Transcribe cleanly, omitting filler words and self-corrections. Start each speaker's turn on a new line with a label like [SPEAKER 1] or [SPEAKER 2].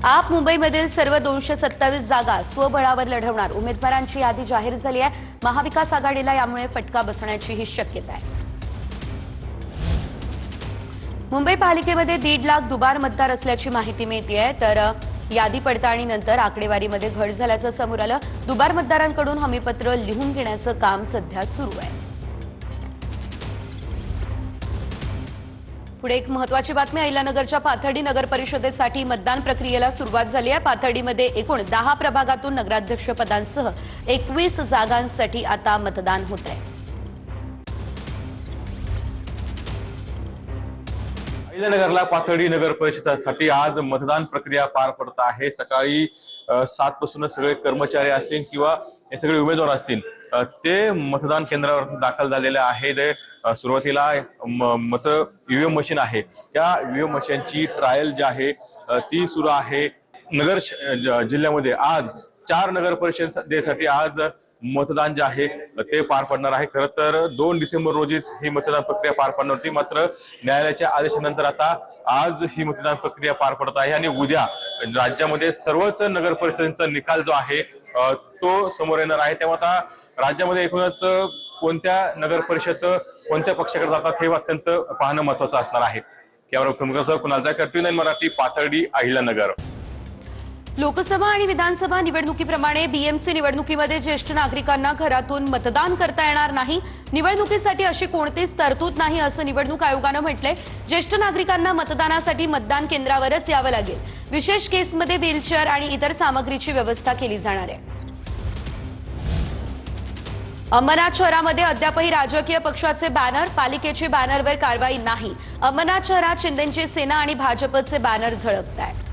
[SPEAKER 1] आप मुंबईमधील सर्व 227 जागा स्वबळावर लढवणार। उमेदवारांची यादी जाहीर झाली आहे। महाविकास आघाडीला यामुळे फटका बसण्याचीही शक्यता आहे। मुंबई पालिकेमध्ये 1.5 लाख दुबार मतदार असल्याची माहिती मिळतेय, तर यादी पडताळणीनंतर आकडेवारीमध्ये घट झाल्याचं समोर आलं। दुबार मतदारांकडून हमीपत्र लिहून घेण्याचं काम सध्या सुरू आहे। पुढे एक महत्त्वाची बातमी। अहिल्यानगरच्या पाथर्डी नगर परिषदेसाठी मतदान प्रक्रियेला सुरुवात झाली आहे। पाथर्डीमध्ये एकूण 10 प्रभागातून नगराध्यक्ष पदांसह 21 जागांसाठी आता मतदान होत आहे।
[SPEAKER 2] अहिल्यानगरला पाथर्डी नगर परिषदेसाठी आज मतदान प्रक्रिया पार पडत आहे। सकाळी 7 पासून सगळे कर्मचारी असतील किंवा हे सगळे उमेदवार असतील ते मतदान केंद्रावर दाखल झालेले आहेत। सुरुवातीला मत ईव्हीएम मशीन आहे, त्या ईव्हीएम मशीनची ट्रायल जी आहे ती सुरू आहे। नगर जिल्ह्यामध्ये आज 4 नगर परिषदेसाठी आज मतदान जे आहे ते पार पडणार आहे। खरं तर 2 डिसेंबर रोजीच ही मतदान प्रक्रिया पार पडणार होती, मात्र न्यायालयाच्या आदेशानंतर आता आज ही मतदान प्रक्रिया पार पडत आहे आणि उद्या राज्यामध्ये सर्वच नगर परिषदेचा निकाल जो आहे तो समोर येणार आहे। तेव्हा आता राज्यामध्ये एकूणच कोणत्या नगर परिषद कोणत्या पक्षाकडे जातात हे अत्यंत पाहणं महत्त्वाचं असणार आहे। Camera Kunal Jaykar, T9 Marathi, Pathardi, Ahilyanagar.
[SPEAKER 1] लोकसभा आणि विधानसभा निवडणुकीप्रमाणे बीएमसी निवडणुकीमध्ये ज्येष्ठ नागरिकांना घरातून मतदान करता येणार नाही। निवडणुकीसाठी अशी कोणतीच तरतूद नाही असं निवडणूक आयोगानं म्हटलंय। ज्येष्ठ नागरिकांना मतदानासाठी मतदान केंद्रावरच यावं लागेल। विशेष केसमध्ये व्हीलचेअर आणि इतर सामग्रीची व्यवस्था केली जाणार आहे। अंबरनाथ शहरामध्ये अद्यापही राजकीय पक्षाचे बॅनर, पालिकेचे बॅनरवर कारवाई नाही। अंबरनाथ शहरात शिंदेची सेना आणि भाजपचे बॅनर झळकत आहेत।